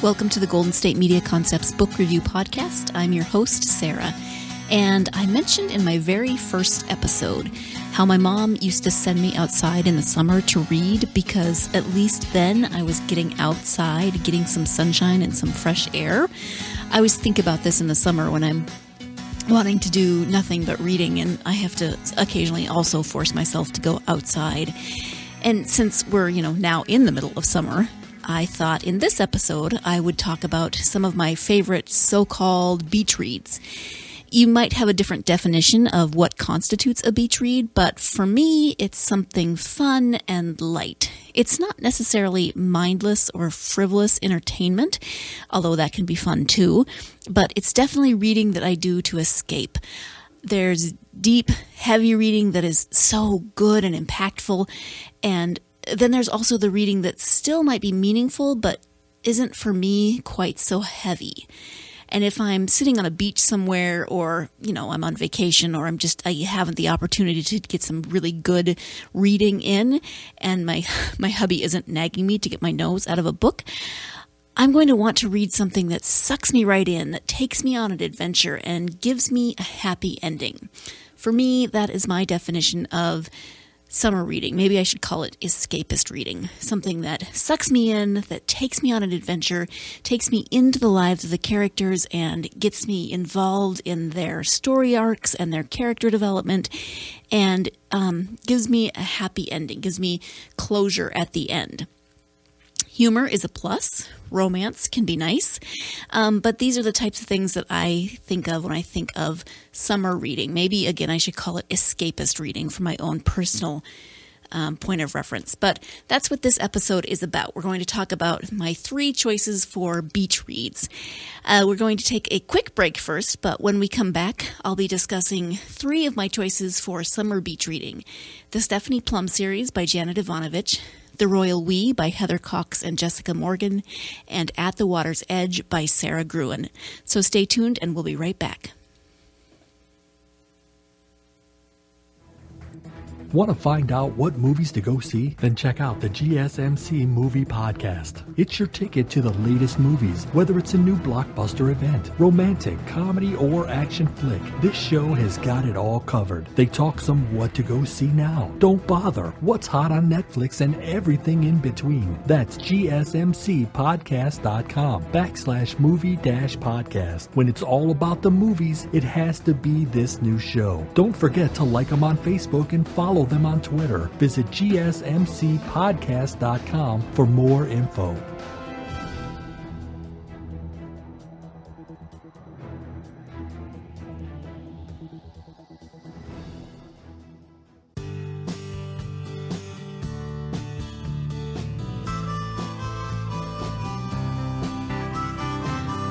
Welcome to the Golden State Media Concepts Book Review Podcast. I'm your host, Sarah, and I mentioned in my very first episode how my mom used to send me outside in the summer to read because at least then I was getting outside, getting some sunshine and some fresh air. I always think about this in the summer when I'm wanting to do nothing but reading, and I have to occasionally also force myself to go outside. And since we're, now in the middle of summer, I thought in this episode I would talk about some of my favorite so-called beach reads. You might have a different definition of what constitutes a beach read, but for me, it's something fun and light. It's not necessarily mindless or frivolous entertainment, although that can be fun too, but it's definitely reading that I do to escape. There's deep, heavy reading that is so good and impactful, and then there's also the reading that still might be meaningful, but isn't for me quite so heavy. And if I'm sitting on a beach somewhere, or, I'm on vacation, or I haven't the opportunity to get some really good reading in, and my hubby isn't nagging me to get my nose out of a book, I'm going to want to read something that sucks me right in, that takes me on an adventure, and gives me a happy ending. For me, that is my definition of summer reading. Maybe I should call it escapist reading. Something that sucks me in, that takes me on an adventure, takes me into the lives of the characters, and gets me involved in their story arcs and their character development, and gives me a happy ending, gives me closure at the end. Humor is a plus. Romance can be nice. But these are the types of things that I think of when I think of summer reading. Maybe, again, I should call it escapist reading from my own personal point of reference. But that's what this episode is about. We're going to talk about my 3 choices for beach reads. We're going to take a quick break first, but when we come back, I'll be discussing 3 of my choices for summer beach reading. The Stephanie Plum series by Janet Evanovich, The Royal We by Heather Cox and Jessica Morgan, and At the Water's Edge by Sara Gruen. So stay tuned and we'll be right back. Want to find out what movies to go see? Then check out the GSMC Movie Podcast. It's your ticket to the latest movies, whether it's a new blockbuster event, romantic, comedy, or action flick. This show has got it all covered. They talk some what to go see now, don't bother, what's hot on Netflix, and everything in between. That's gsmcpodcast.com/movie-podcast. When it's all about the movies, it has to be this new show. Don't forget to like them on Facebook and follow them on Twitter. Visit gsmcpodcast.com for more info.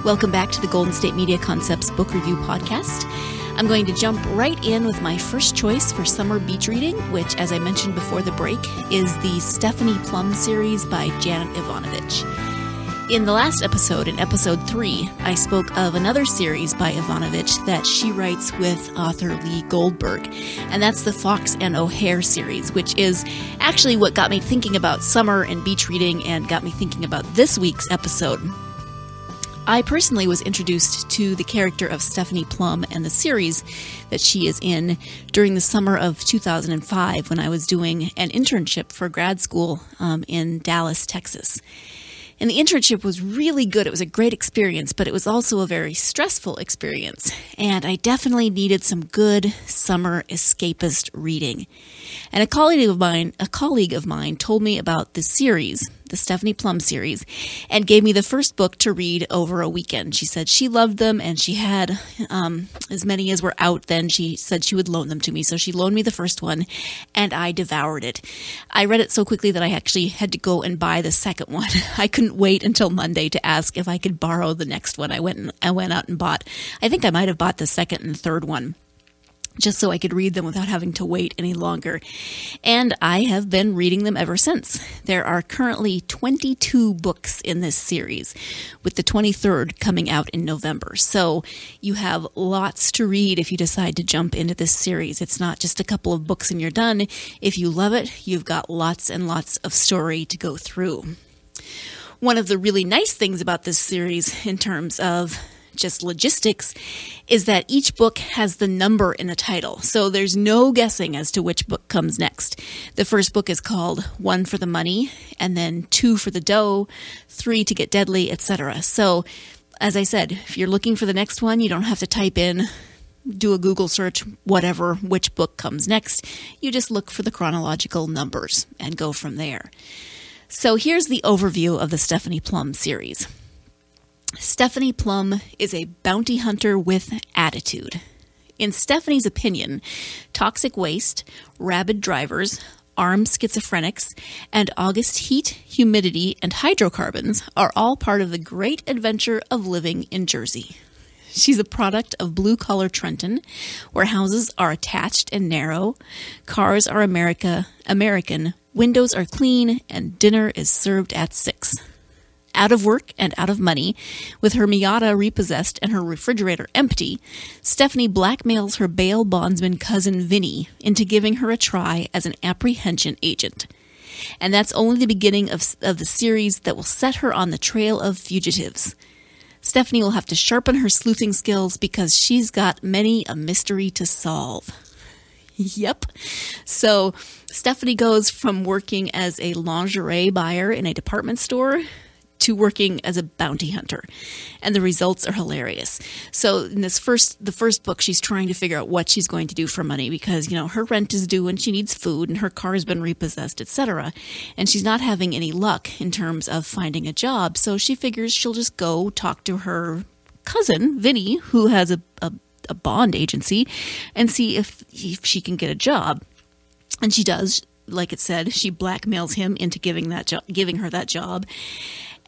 Welcome back to the Golden State Media Concepts Book Review Podcast. I'm going to jump right in with my first choice for summer beach reading, which, as I mentioned before the break, is the Stephanie Plum series by Janet Evanovich. In the last episode, in episode 3, I spoke of another series by Evanovich that she writes with author Lee Goldberg, and that's the Fox and O'Hare series, which is actually what got me thinking about summer and beach reading and got me thinking about this week's episode. I personally was introduced to the character of Stephanie Plum and the series that she is in during the summer of 2005 when I was doing an internship for grad school in Dallas, Texas. And the internship was really good. It was a great experience, but it was also a very stressful experience. And I definitely needed some good summer escapist reading. And a colleague of mine told me about this series, the Stephanie Plum series, and gave me the first book to read over a weekend. She said she loved them, and she had as many as were out then. She said she would loan them to me, so she loaned me the first one, and I devoured it. I read it so quickly that I actually had to go and buy the second one. I couldn't wait until Monday to ask if I could borrow the next one. I went out and bought, I think I might have bought the second and third one, just so I could read them without having to wait any longer. And I have been reading them ever since. There are currently 22 books in this series, with the 23rd coming out in November. So you have lots to read if you decide to jump into this series. It's not just a couple of books and you're done. If you love it, you've got lots and lots of story to go through. One of the really nice things about this series in terms of just logistics is that each book has the number in the title. So there's no guessing as to which book comes next. The first book is called 1 for the Money, and then 2 for the Dough, 3 to Get Deadly, etc. So as I said, if you're looking for the next one, you don't have to type in, do a Google search, whatever, which book comes next. You just look for the chronological numbers and go from there. So here's the overview of the Stephanie Plum series. Stephanie Plum is a bounty hunter with attitude. In Stephanie's opinion, toxic waste, rabid drivers, armed schizophrenics, and August heat, humidity, and hydrocarbons are all part of the great adventure of living in Jersey. She's a product of blue-collar Trenton, where houses are attached and narrow, cars are American, windows are clean, and dinner is served at 6. Out of work and out of money, with her Miata repossessed and her refrigerator empty, Stephanie blackmails her bail bondsman cousin Vinny into giving her a try as an apprehension agent. And that's only the beginning of the series that will set her on the trail of fugitives. Stephanie will have to sharpen her sleuthing skills because she's got many a mystery to solve. Yep. So Stephanie goes from working as a lingerie buyer in a department store to working as a bounty hunter. And the results are hilarious. So in the first book, she's trying to figure out what she's going to do for money because, her rent is due and she needs food and her car has been repossessed, etc. And she's not having any luck in terms of finding a job. So she figures she'll just go talk to her cousin, Vinny, who has a bond agency, and see if she can get a job. And she does. Like it said, she blackmails him into giving her that job.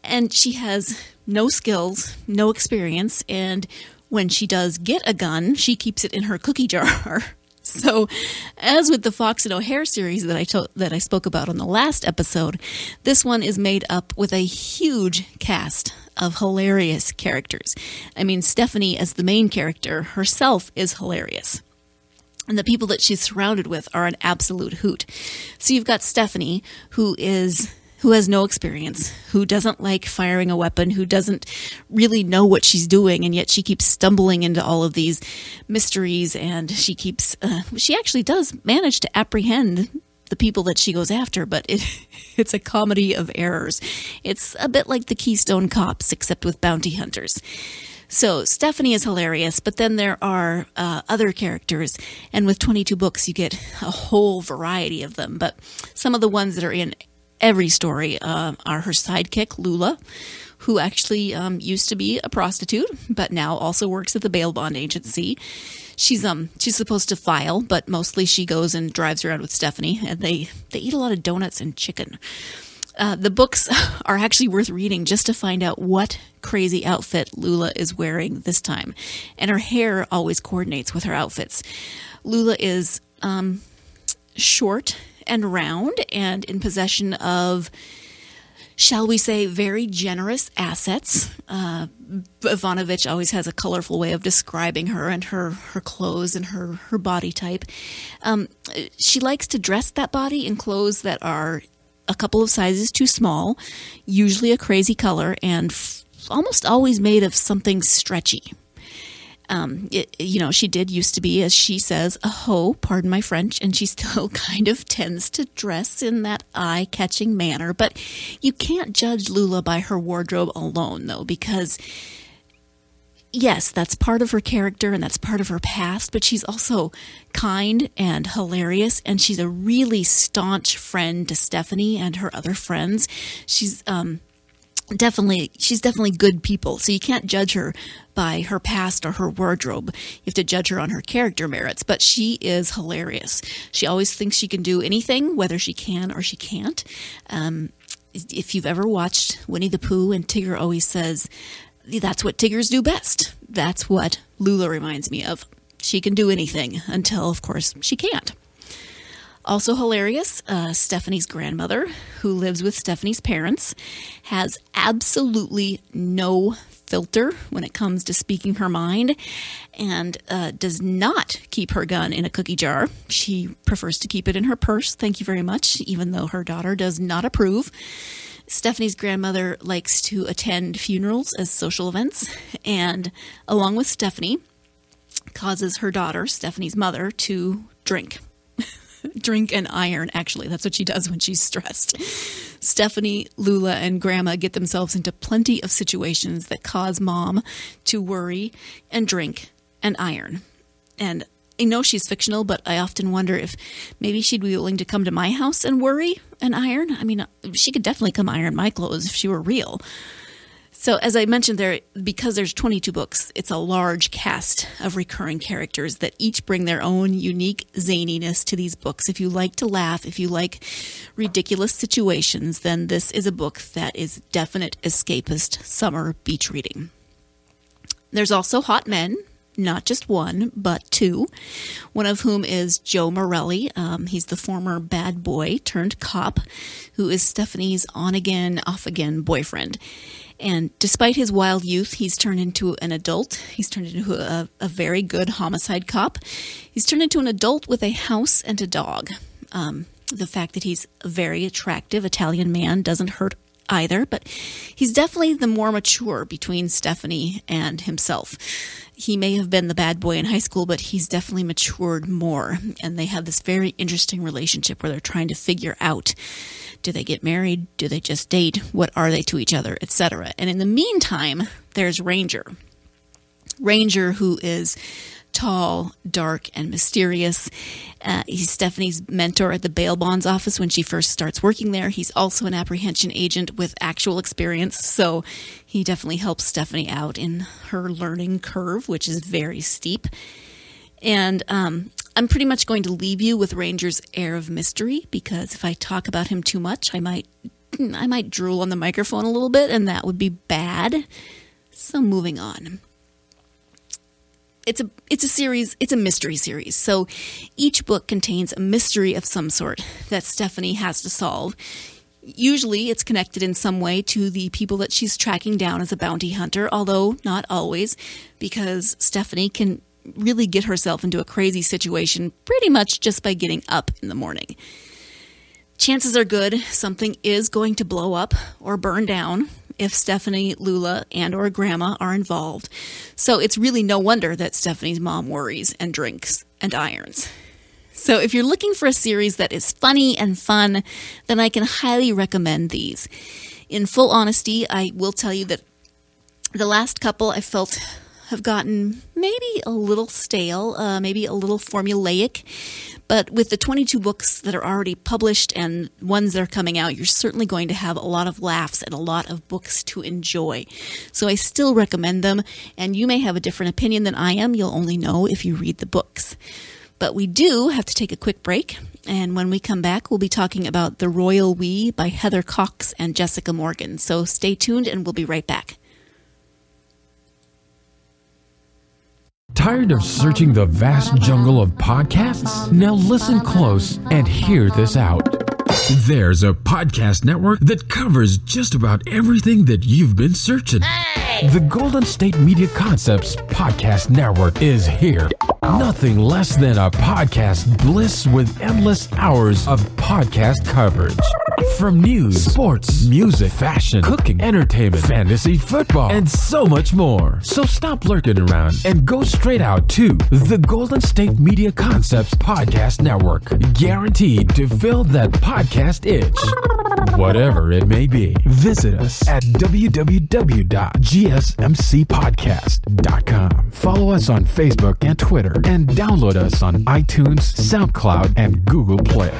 And she has no skills, no experience, and when she does get a gun, she keeps it in her cookie jar. So, as with the Fox and O'Hare series that I spoke about on the last episode, this one is made up with a huge cast of hilarious characters. I mean, Stephanie, as the main character, herself is hilarious. And the people that she's surrounded with are an absolute hoot. So you've got Stephanie, who has no experience, who doesn't like firing a weapon, who doesn't really know what she's doing, and yet she keeps stumbling into all of these mysteries, and she actually does manage to apprehend the people that she goes after, but it's a comedy of errors. It's a bit like the Keystone Cops, except with bounty hunters. So Stephanie is hilarious, but then there are other characters, and with 22 books, you get a whole variety of them, but some of the ones that are in every story are her sidekick, Lula, who actually used to be a prostitute, but now also works at the bail bond agency. She's supposed to file, but mostly she goes and drives around with Stephanie, and they eat a lot of donuts and chicken. The books are actually worth reading just to find out what crazy outfit Lula is wearing this time. And her hair always coordinates with her outfits. Lula is short and round and in possession of, shall we say, very generous assets. Evanovich always has a colorful way of describing her and her clothes and her body type. She likes to dress that body in clothes that are a couple of sizes too small, usually a crazy color, and almost always made of something stretchy. She did used to be, as she says, a hoe, pardon my French, and she still kind of tends to dress in that eye-catching manner. But you can't judge Lula by her wardrobe alone, though, because, yes, that's part of her character and that's part of her past, but she's also kind and hilarious, and she's a really staunch friend to Stephanie and her other friends. She's definitely good people, so you can't judge her by her past or her wardrobe. You have to judge her on her character merits, but she is hilarious. She always thinks she can do anything, whether she can or she can't. If you've ever watched Winnie the Pooh, and Tigger always says, that's what Tiggers do best. That's what Lula reminds me of. She can do anything until, of course, she can't. Also hilarious, Stephanie's grandmother, who lives with Stephanie's parents, has absolutely no filter when it comes to speaking her mind, and does not keep her gun in a cookie jar. She prefers to keep it in her purse, thank you very much, even though her daughter does not approve. Stephanie's grandmother likes to attend funerals as social events, and along with Stephanie, causes her daughter, Stephanie's mother, to drink. Drink and iron, actually. That's what she does when she's stressed. Stephanie, Lula, and Grandma get themselves into plenty of situations that cause Mom to worry and drink and iron. And I know she's fictional, but I often wonder if maybe she'd be willing to come to my house and worry and iron. I mean, she could definitely come iron my clothes if she were real. So as I mentioned there, because there's 22 books, it's a large cast of recurring characters that each bring their own unique zaniness to these books. If you like to laugh, if you like ridiculous situations, then this is a book that is definite escapist summer beach reading. There's also hot men, not just one, but two, one of whom is Joe Morelli. He's the former bad boy turned cop who is Stephanie's on-again, off-again boyfriend. And despite his wild youth, he's turned into an adult. He's turned into a very good homicide cop. He's turned into an adult with a house and a dog. The fact that he's a very attractive Italian man doesn't hurt either, but he's definitely the more mature between Stephanie and himself. He may have been the bad boy in high school, but he's definitely matured more. And they have this very interesting relationship where they're trying to figure out, do they get married? Do they just date? What are they to each other, etc.? And in the meantime, there's Ranger. Ranger, who is tall, dark, and mysterious. He's Stephanie's mentor at the bail bonds office when she first starts working there. He's also an apprehension agent with actual experience, so he definitely helps Stephanie out in her learning curve, which is very steep. And I'm pretty much going to leave you with Ranger's air of mystery, because if I talk about him too much, I might drool on the microphone a little bit, and that would be bad. So moving on. It's a series, it's a mystery series. So each book contains a mystery of some sort that Stephanie has to solve. Usually it's connected in some way to the people that she's tracking down as a bounty hunter, although not always, because Stephanie can really get herself into a crazy situation pretty much just by getting up in the morning. Chances are good something is going to blow up or burn down if Stephanie, Lula, and or Grandma are involved. So it's really no wonder that Stephanie's mom worries and drinks and irons. So if you're looking for a series that is funny and fun, then I can highly recommend these. In full honesty, I will tell you that the last couple I felt have gotten maybe a little stale, maybe a little formulaic. But with the 22 books that are already published and ones that are coming out, you're certainly going to have a lot of laughs and a lot of books to enjoy. So I still recommend them, and you may have a different opinion than I am. You'll only know if you read the books. But we do have to take a quick break, and when we come back, we'll be talking about The Royal We by Heather Cox and Jessica Morgan. So stay tuned, and we'll be right back. Tired of searching the vast jungle of podcasts? Now listen close and hear this out. There's a podcast network that covers just about everything that you've been searching. The Golden State Media Concepts Podcast Network is here. Nothing less than a podcast bliss with endless hours of podcast coverage. From news, sports, music, fashion, cooking, entertainment, fantasy, football, and so much more. So stop lurking around and go straight out to the Golden State Media Concepts Podcast Network. Guaranteed to fill that podcast itch. Whatever it may be. Visit us at www.gsmcpodcast.com. Follow us on Facebook and Twitter, and download us on iTunes, SoundCloud, and Google Play.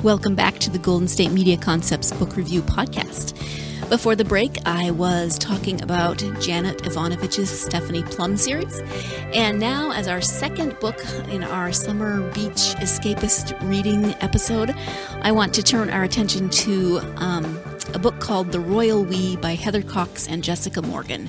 Welcome back to the Golden State Media Concepts Book Review Podcast. Before the break, I was talking about Janet Evanovich's Stephanie Plum series. And now, as our second book in our Summer Beach Escapist Reading episode, I want to turn our attention to a book called The Royal We by Heather Cox and Jessica Morgan.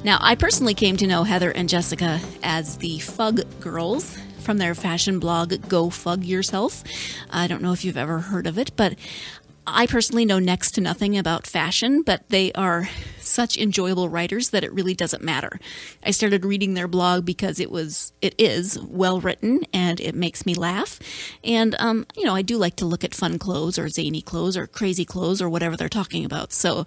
Now, I personally came to know Heather and Jessica as the Fug Girls from their fashion blog, Go Fug Yourself. I don't know if you've ever heard of it, but I personally know next to nothing about fashion, but they are such enjoyable writers that it really doesn't matter. I started reading their blog because it is well written and it makes me laugh. And, I do like to look at fun clothes or zany clothes or crazy clothes or whatever they're talking about. So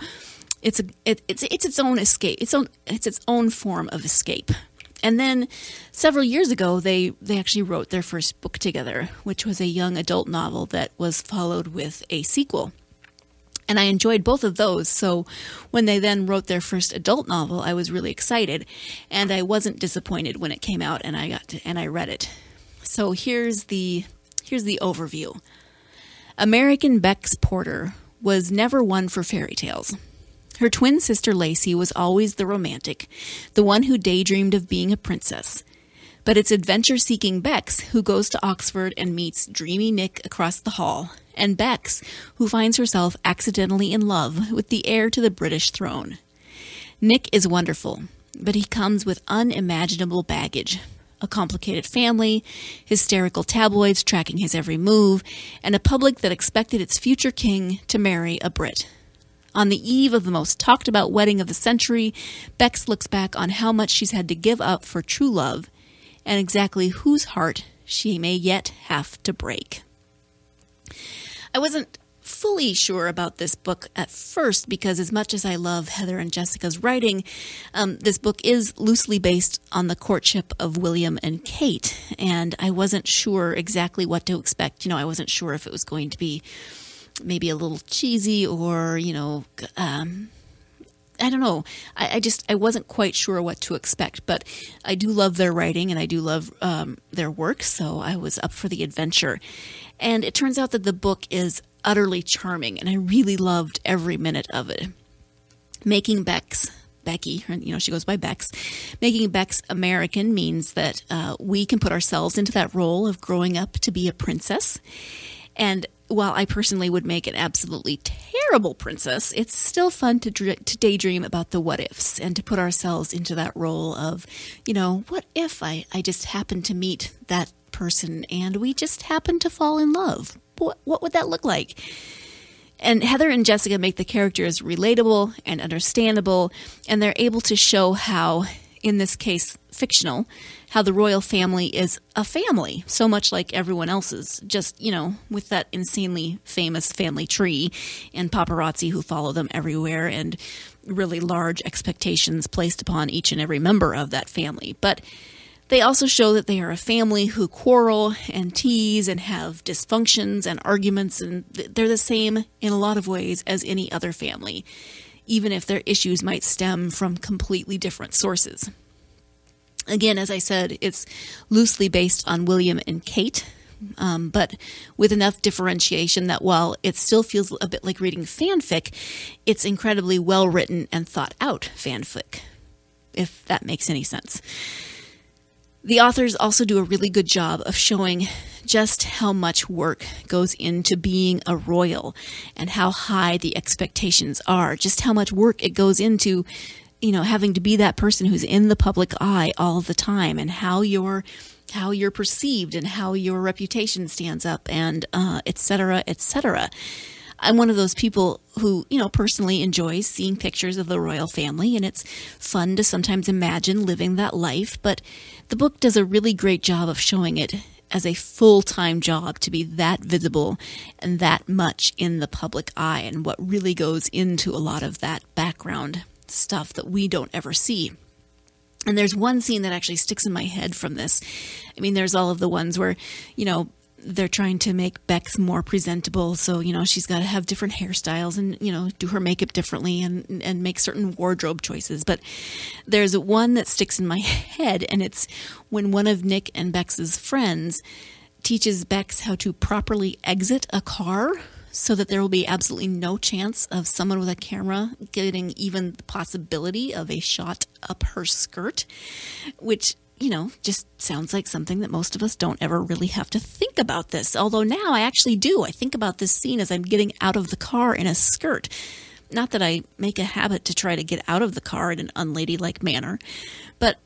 it's its own escape. It's its own form of escape. And then several years ago, they actually wrote their first book together, which was a young adult novel that was followed with a sequel. And I enjoyed both of those. So when they then wrote their first adult novel, I was really excited, and I wasn't disappointed when it came out and I read it. So here's the overview. American Bex Porter was never one for fairy tales. Her twin sister Lacey was always the romantic, the one who daydreamed of being a princess. But it's adventure-seeking Bex who goes to Oxford and meets dreamy Nick across the hall, and Bex who finds herself accidentally in love with the heir to the British throne. Nick is wonderful, but he comes with unimaginable baggage. A complicated family, hysterical tabloids tracking his every move, and a public that expected its future king to marry a Brit. On the eve of the most talked-about wedding of the century, Bex looks back on how much she's had to give up for true love, and exactly whose heart she may yet have to break. I wasn't fully sure about this book at first because as much as I love Heather and Jessica's writing, this book is loosely based on the courtship of William and Kate, and I wasn't sure exactly what to expect. I wasn't sure if it was going to be maybe a little cheesy or, I don't know. I wasn't quite sure what to expect, but I do love their writing and I do love their work, so I was up for the adventure. And it turns out that the book is utterly charming, and I really loved every minute of it. Making Becky, she goes by Bex. Making Bex American means that we can put ourselves into that role of growing up to be a princess. And while I personally would make an absolutely terrible princess, it's still fun to daydream about the what-ifs and to put ourselves into that role of, what if I just happened to meet that person and we just happened to fall in love? What would that look like? And Heather and Jessica make the characters relatable and understandable, and they're able to show how, in this case fictional, how the royal family is a family, so much like everyone else's, just, with that insanely famous family tree and paparazzi who follow them everywhere and really large expectations placed upon each and every member of that family. But they also show that they are a family who quarrel and tease and have dysfunctions and arguments, and they're the same in a lot of ways as any other family, even if their issues might stem from completely different sources. Again, as I said, it's loosely based on William and Kate, but with enough differentiation that while it still feels a bit like reading fanfic, it's incredibly well-written and thought-out fanfic, if that makes any sense. The authors also do a really good job of showing just how much work goes into being a royal and how high the expectations are, just how much work it goes into having to be that person who's in the public eye all the time, and how you're perceived and how your reputation stands up, and et cetera, et cetera. I'm one of those people who, personally enjoys seeing pictures of the royal family, and it's fun to sometimes imagine living that life, but the book does a really great job of showing it as a full-time job to be that visible and that much in the public eye, and what really goes into a lot of that background stuff that we don't ever see. And there's one scene that actually sticks in my head from this. I mean, there's all of the ones where, they're trying to make Bex more presentable. So, she's got to have different hairstyles and, do her makeup differently and make certain wardrobe choices. But there's one that sticks in my head, and it's when one of Nick and Bex's friends teaches Bex how to properly exit a car so that there will be absolutely no chance of someone with a camera getting even the possibility of a shot up her skirt, which, just sounds like something that most of us don't ever really have to think about this. Although now I actually do. I think about this scene as I'm getting out of the car in a skirt. Not that I make a habit to try to get out of the car in an unladylike manner, but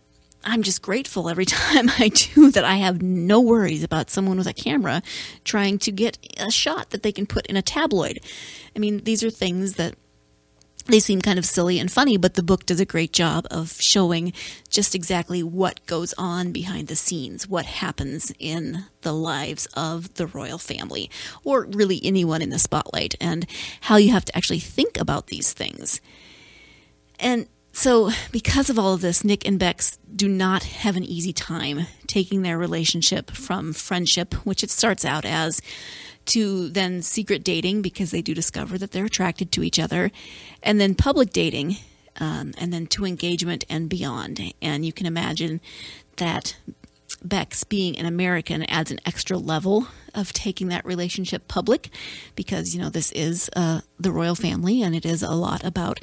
I'm just grateful every time I do that I have no worries about someone with a camera trying to get a shot that they can put in a tabloid. I mean, these are things that they seem kind of silly and funny, but the book does a great job of showing just exactly what goes on behind the scenes, what happens in the lives of the royal family, or really anyone in the spotlight, and how you have to actually think about these things. And so because of all of this, Nick and Bex do not have an easy time taking their relationship from friendship, which it starts out as, to then secret dating, because they do discover that they're attracted to each other, and then public dating, and then to engagement and beyond. And you can imagine that Bex, being an American, adds an extra level of taking that relationship public, because, this is the royal family, and it is a lot about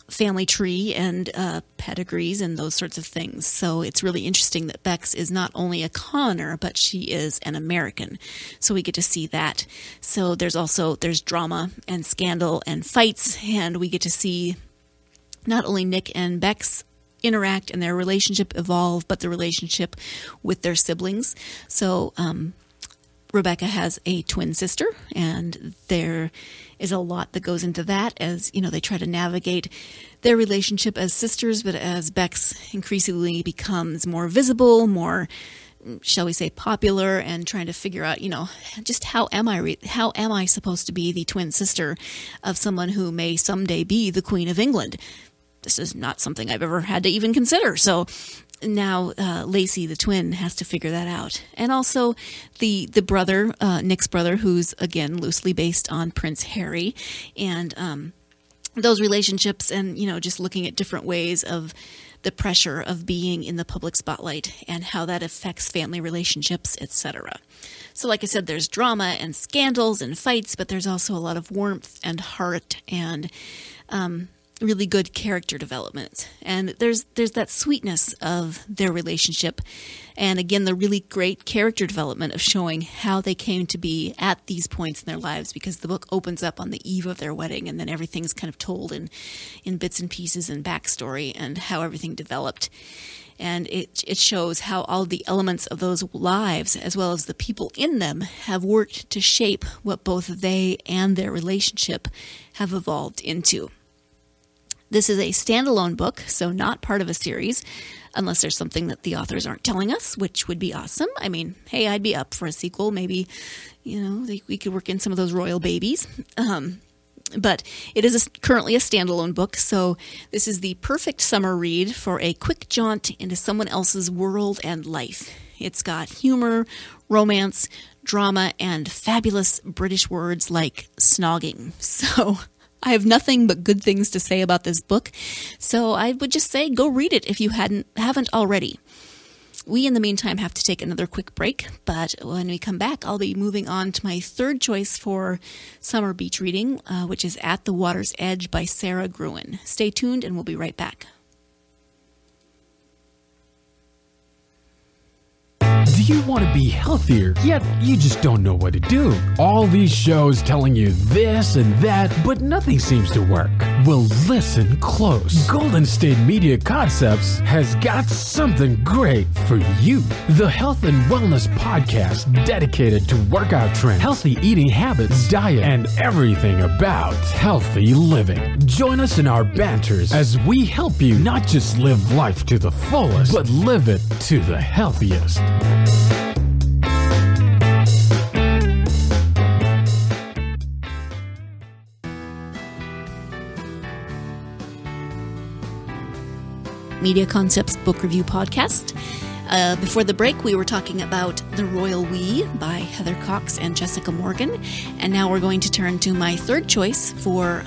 family tree and pedigrees and those sorts of things. So it's really interesting that Bex is not only a commoner, but she is an American. So we get to see that. So there's drama and scandal and fights, and we get to see not only Nick and Bex interact and their relationship evolve, but the relationship with their siblings. So Rebecca has a twin sister, and there is a lot that goes into that as, they try to navigate their relationship as sisters, but as Bex increasingly becomes more visible, more, shall we say, popular, and trying to figure out, just how am I supposed to be the twin sister of someone who may someday be the Queen of England? This is not something I've ever had to even consider. So now Lacey, the twin, has to figure that out. And also the brother, Nick's brother, who's, again, loosely based on Prince Harry, and those relationships, and, just looking at different ways of the pressure of being in the public spotlight and how that affects family relationships, etc. So like I said, there's drama and scandals and fights, but there's also a lot of warmth and heart and really good character development. And there's that sweetness of their relationship. And again, the really great character development of showing how they came to be at these points in their lives, because the book opens up on the eve of their wedding, and then everything's kind of told in bits and pieces and backstory and how everything developed. And it shows how all the elements of those lives, as well as the people in them, have worked to shape what both they and their relationship have evolved into. This is a standalone book, so not part of a series, unless there's something that the authors aren't telling us, which would be awesome. I mean, hey, I'd be up for a sequel. Maybe, we could work in some of those royal babies. But it is currently a standalone book, so this is the perfect summer read for a quick jaunt into someone else's world and life. It's got humor, romance, drama, and fabulous British words like snogging. So I have nothing but good things to say about this book, so I would just say go read it if you haven't already. We, in the meantime, have to take another quick break, but when we come back, I'll be moving on to my third choice for summer beach reading, which is At the Water's Edge by Sara Gruen. Stay tuned, and we'll be right back. Do you want to be healthier, yet you just don't know what to do? All these shows telling you this and that, but nothing seems to work. Well, listen close. Golden State Media Concepts has got something great for you. The Health and Wellness Podcast, dedicated to workout trends, healthy eating habits, diet, and everything about healthy living. Join us in our banters as we help you not just live life to the fullest, but live it to the healthiest. Media Concepts Book Review Podcast. Before the break, we were talking about The Royal We by Heather Cox and Jessica Morgan. And now we're going to turn to my third choice for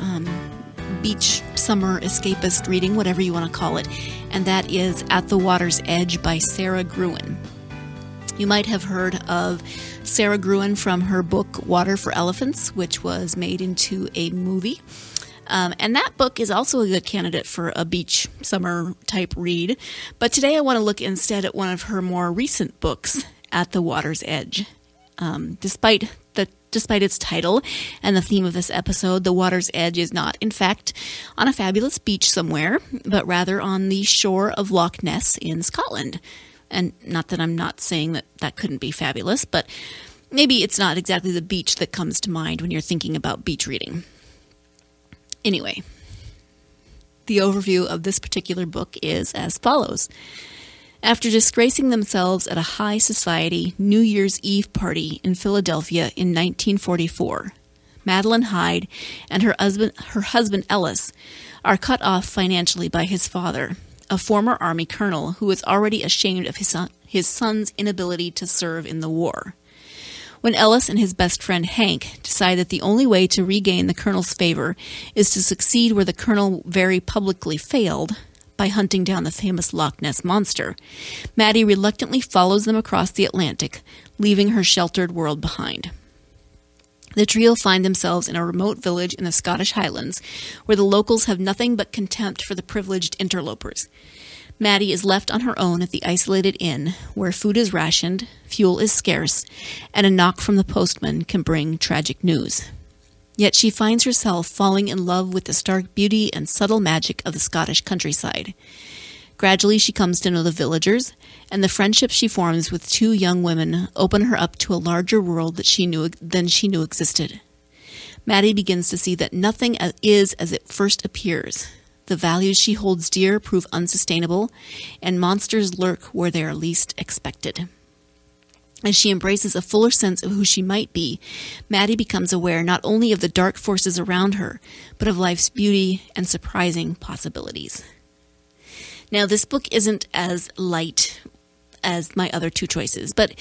beach summer escapist reading, whatever you want to call it. And that is At the Water's Edge by Sara Gruen. You might have heard of Sara Gruen from her book Water for Elephants, which was made into a movie. And that book is also a good candidate for a beach summer type read. But today I want to look instead at one of her more recent books, At the Water's Edge. Despite its title and the theme of this episode, The Water's Edge is not, in fact, on a fabulous beach somewhere, but rather on the shore of Loch Ness in Scotland. And not that I'm not saying that couldn't be fabulous, but maybe it's not exactly the beach that comes to mind when you're thinking about beach reading. Anyway, the overview of this particular book is as follows. After disgracing themselves at a high society New Year's Eve party in Philadelphia in 1944, Madeline Hyde and her husband Ellis are cut off financially by his father, a former Army colonel who is already ashamed of his son's inability to serve in the war. When Ellis and his best friend Hank decide that the only way to regain the colonel's favor is to succeed where the colonel very publicly failed, by hunting down the famous Loch Ness Monster, Maddie reluctantly follows them across the Atlantic, leaving her sheltered world behind. The trio find themselves in a remote village in the Scottish Highlands, where the locals have nothing but contempt for the privileged interlopers. Maddie is left on her own at the isolated inn, where food is rationed, fuel is scarce, and a knock from the postman can bring tragic news. Yet she finds herself falling in love with the stark beauty and subtle magic of the Scottish countryside. Gradually she comes to know the villagers, and the friendships she forms with two young women open her up to a larger world than she knew existed. Maddie begins to see that nothing is as it first appears. The values she holds dear prove unsustainable, and monsters lurk where they are least expected. As she embraces a fuller sense of who she might be, Maddie becomes aware not only of the dark forces around her, but of life's beauty and surprising possibilities. Now, this book isn't as light as my other two choices, but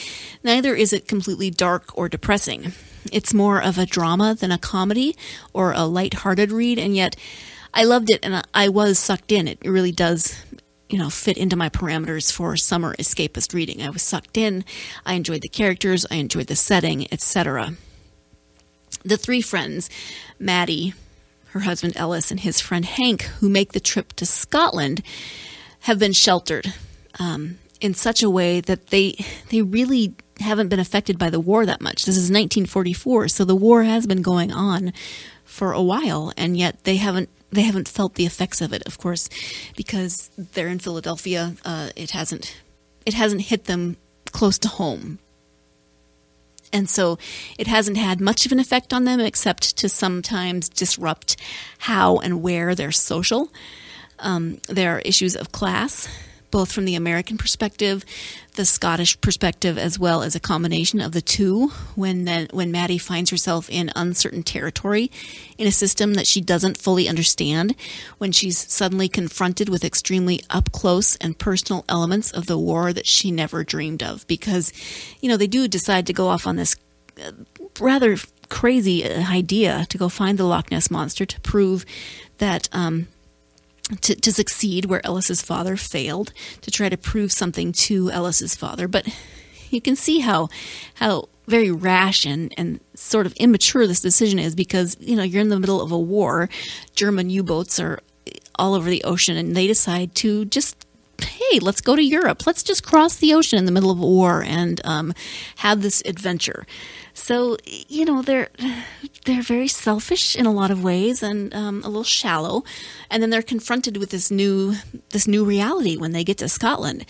neither is it completely dark or depressing. It's more of a drama than a comedy or a light-hearted read, and yet I loved it and I was sucked in. It really does, fit into my parameters for summer escapist reading. I was sucked in. I enjoyed the characters. I enjoyed the setting, etc. The three friends, Maddie, her husband Ellis, and his friend Hank, who make the trip to Scotland, have been sheltered in such a way that they really haven't been affected by the war that much. This is 1944, so the war has been going on for a while, and yet they haven't felt the effects of it, of course, because they're in Philadelphia. It hasn't hit them close to home. And so it hasn't had much of an effect on them, except to sometimes disrupt how and where they're social. There are issues of class, both from the American perspective, the Scottish perspective, as well as a combination of the two, when Maddie finds herself in uncertain territory in a system that she doesn't fully understand, when she's suddenly confronted with extremely up-close and personal elements of the war that she never dreamed of. Because, they do decide to go off on this rather crazy idea to go find the Loch Ness Monster to prove that to succeed where Ellis's father failed, to try to prove something to Ellis's father. But you can see how very rash and sort of immature this decision is, because, you're in the middle of a war. German U-boats are all over the ocean, and they decide to just, hey, let's go to Europe. Let's just cross the ocean in the middle of a war and have this adventure. So, they're very selfish in a lot of ways, and a little shallow. And then they're confronted with this new reality when they get to Scotland.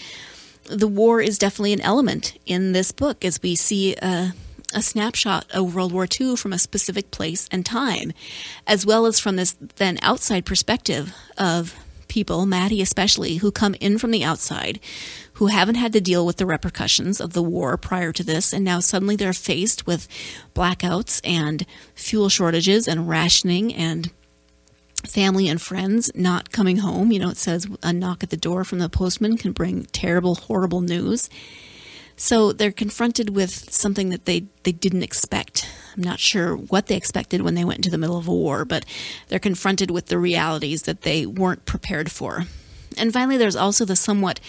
The war is definitely an element in this book, as we see a snapshot of World War II from a specific place and time, as well as from this then outside perspective of people, Maddie especially, who come in from the outside, who haven't had to deal with the repercussions of the war prior to this, and now suddenly they're faced with blackouts and fuel shortages and rationing and family and friends not coming home. It says a knock at the door from the postman can bring terrible, horrible news. So they're confronted with something that they didn't expect. I'm not sure what they expected when they went into the middle of a war, but they're confronted with the realities that they weren't prepared for. And finally, there's also the somewhat,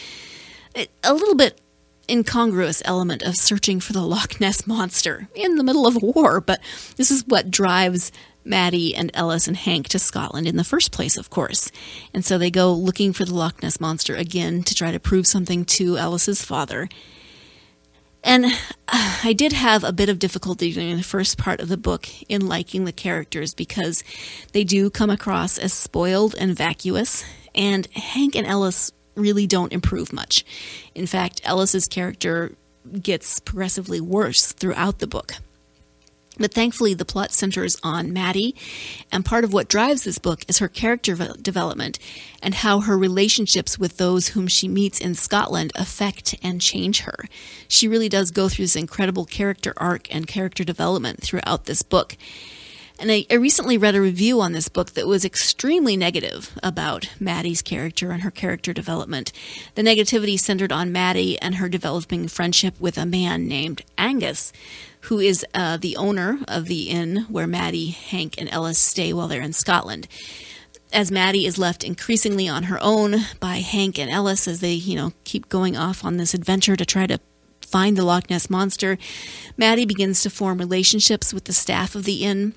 a little bit incongruous element of searching for the Loch Ness Monster in the middle of a war, but this is what drives Maddie and Ellis and Hank to Scotland in the first place, of course. And so they go looking for the Loch Ness Monster again to try to prove something to Ellis's father. And I did have a bit of difficulty during the first part of the book in liking the characters, because they do come across as spoiled and vacuous, and Hank and Ellis really don't improve much. In fact, Ellis's character gets progressively worse throughout the book. But thankfully, the plot centers on Maddie, and part of what drives this book is her character development and how her relationships with those whom she meets in Scotland affect and change her. She really does go through this incredible character arc and character development throughout this book. And I recently read a review on this book that was extremely negative about Maddie's character and her character development. The negativity centered on Maddie and her developing friendship with a man named Angus, who is the owner of the inn where Maddie, Hank, and Ellis stay while they're in Scotland. As Maddie is left increasingly on her own by Hank and Ellis as they, keep going off on this adventure to try to find the Loch Ness Monster, Maddie begins to form relationships with the staff of the inn,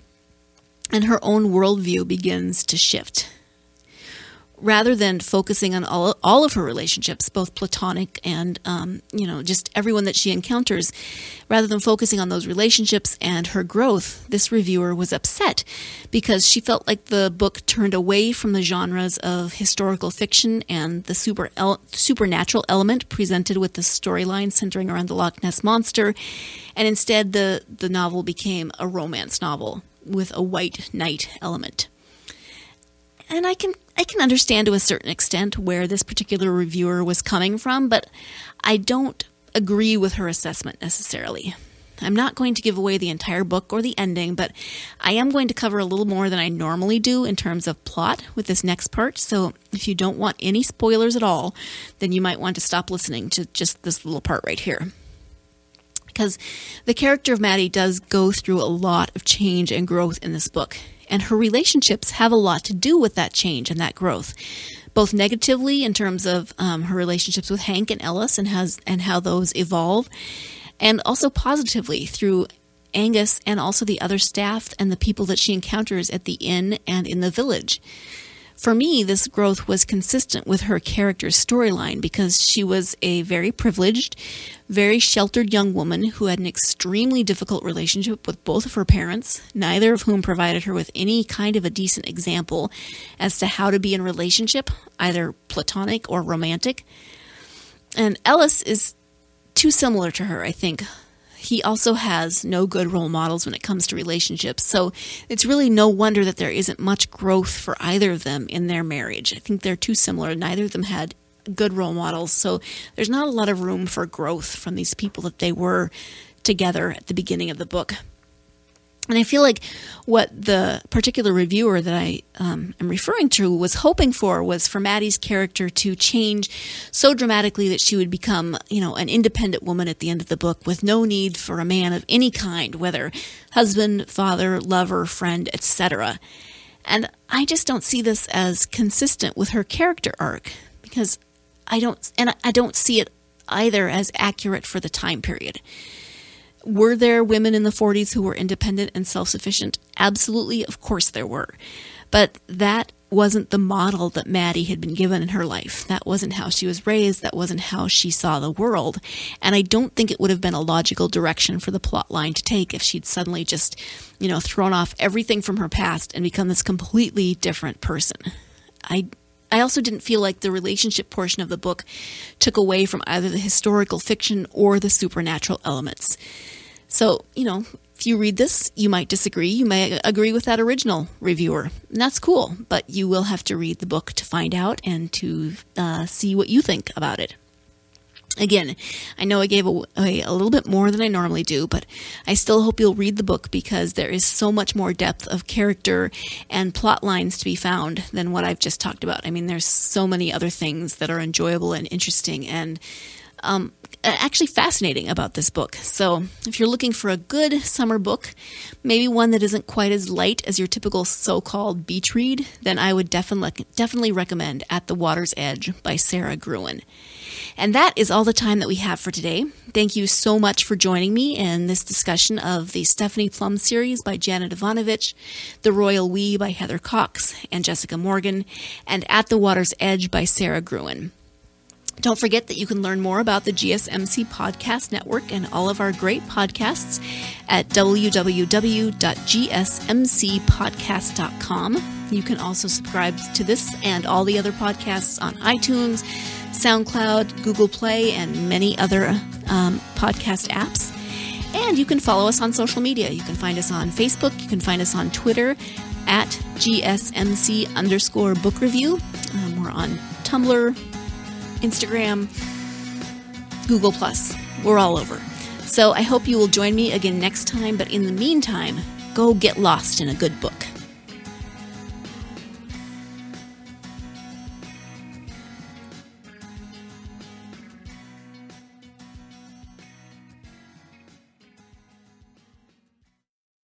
and her own worldview begins to shift. Rather than focusing on all of her relationships, both platonic and, just everyone that she encounters, rather than focusing on those relationships and her growth, this reviewer was upset because she felt like the book turned away from the genres of historical fiction and the supernatural element presented with the storyline centering around the Loch Ness Monster, and instead the novel became a romance novel with a white knight element. And I can understand to a certain extent where this particular reviewer was coming from, but I don't agree with her assessment necessarily. I'm not going to give away the entire book or the ending, but I am going to cover a little more than I normally do in terms of plot with this next part. So if you don't want any spoilers at all, then you might want to stop listening to just this little part right here. Because the character of Maddie does go through a lot of change and growth in this book. And her relationships have a lot to do with that change and that growth, both negatively in terms of her relationships with Hank and Ellis and how those evolve, and also positively through Angus and also the other staff and the people that she encounters at the inn and in the village. For me, this growth was consistent with her character's storyline because she was a very privileged, very sheltered young woman who had an extremely difficult relationship with both of her parents, neither of whom provided her with any kind of a decent example as to how to be in a relationship, either platonic or romantic. And Ellis is too similar to her, I think. He also has no good role models when it comes to relationships, so it's really no wonder that there isn't much growth for either of them in their marriage. I think they're too similar. Neither of them had good role models, so there's not a lot of room for growth from these people that they were together at the beginning of the book. And I feel like what the particular reviewer that I am referring to was hoping for was for Maddie's character to change so dramatically that she would become, an independent woman at the end of the book with no need for a man of any kind, whether husband, father, lover, friend, etc. And I just don't see this as consistent with her character arc because I don't see it either as accurate for the time period. Were there women in the 40s who were independent and self-sufficient? Absolutely, of course there were. But that wasn't the model that Maddie had been given in her life. That wasn't how she was raised. That wasn't how she saw the world. And I don't think it would have been a logical direction for the plot line to take if she'd suddenly just, thrown off everything from her past and become this completely different person. I also didn't feel like the relationship portion of the book took away from either the historical fiction or the supernatural elements. So, if you read this, you might disagree. You may agree with that original reviewer. And that's cool, but you will have to read the book to find out and to see what you think about it. Again, I know I gave away a little bit more than I normally do, but I still hope you'll read the book because there is so much more depth of character and plot lines to be found than what I've just talked about. I mean, there's so many other things that are enjoyable and interesting and actually fascinating about this book. So if you're looking for a good summer book, maybe one that isn't quite as light as your typical so-called beach read, then I would definitely recommend At the Water's Edge by Sara Gruen. And that is all the time that we have for today. Thank you so much for joining me in this discussion of the Stephanie Plum series by Janet Evanovich, The Royal We by Heather Cox and Jessica Morgan, and At the Water's Edge by Sara Gruen. Don't forget that you can learn more about the GSMC Podcast Network and all of our great podcasts at www.gsmcpodcast.com. You can also subscribe to this and all the other podcasts on iTunes, SoundCloud, Google Play, and many other podcast apps. And you can follow us on social media. You can find us on Facebook. You can find us on Twitter at GSMC_book review. We're on Tumblr, Instagram, Google+. We're all over. So I hope you will join me again next time. But in the meantime, go get lost in a good book.